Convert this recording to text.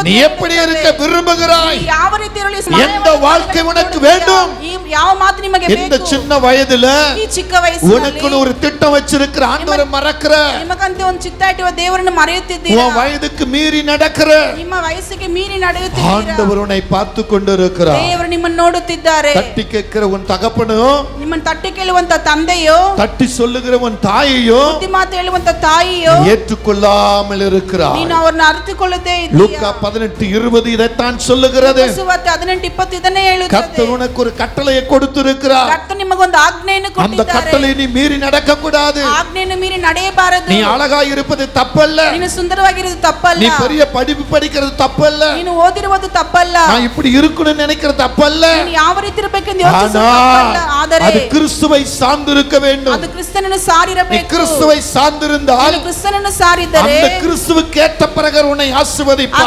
நீ எப்படி இருக்க விரும்புகிறாய்? எந்த வாழ்க்கை உனக்கு வேண்டும்? இந்த சின்ன வயதுல உனக்கு ஒரு திட்டம் வச்சிருக்கிற ஆண்டவரை மறக்கிற, உன் வயதுக்கு மீறி நடக்கிற, ஆண்டவர் உன்னை பார்த்து கொண்டிருக்கிறார். தட்டி கேட்கிற உன் தகப்பனோ, ತಟ್ಟಿ ಕೇಳುವಂತ ತಂದೆಯೋ, தட்டி சொல்லுகிற உன் தாயையோ, ಬುದ್ಧಿ ಮಾತು ಹೇಳುವಂತ ತಾಯಿಯೋ ஏற்றுக்கொள்ளாமல் இருக்கிறார். ನೀನು ಅವರನ್ನು ಅರಿತುಕೊಳ್ಳದೆ ಇದ್ದೀಯಾ? லூக்கா 18:20 இதைத்தான் சொல்லுகிறது. ಸುವಾರ್ತೆ 18:20 ಇದನ್ನೇ ಹೇಳುತ್ತದೆ. கர்த்தர் உனக்கு ஒரு கட்டளையை கொடுத்திருக்கிறார். ಕರ್ತನು ನಿಮಗೊಂದು ಆಜ್ಞೆಯನ್ನು அந்த ಕೊಟ್ಟಿದ್ದಾರೆ. கட்டளை நீ மீறி நடக்க கூடாது. ಆಜ್ಞೆಯನ್ನು ಮೀರಿ ನಡೆಯಬಾರದು. நீ அழகா இருப்பது தப்பல்ல. ನೀನು ಸುಂದರವಾಗಿರುವುದು ತಪ್ಪಲ್ಲ. நீ பெரிய படிப்பு படிக்கிறது தப்பல்ல. ನೀನು ಓದಿರುವುದು ತಪ್ಪಲ್ಲ. நான் இப்படி இருக்கணும்னு நினைக்கிறது தப்பல்ல. ನೀನು ಯಾವ ರೀತಿ ಇರಬೇಕೆಂದು ಯೋಚಿಸುವುದು ತಪ್ಪಲ್ಲ. ಆದರೆ அது கிறிஸ்துவை சார்ந்திருக்க வேண்டும். ಅದು ಕ್ರಿಸ್ತನನ್ನು ಸಾರಿರಬೇಕು. நீ கிறிஸ்துவை சார்ந்திருந்தால், ನೀನು ಕ್ರಿಸ್ತನನ್ನು ಸಾರಿದರೆ அந்த கிறிஸ்துவுக்கு ஏற்ற பிரகாரம் உன்னை ஆசீர்வதிப்பார். ಆ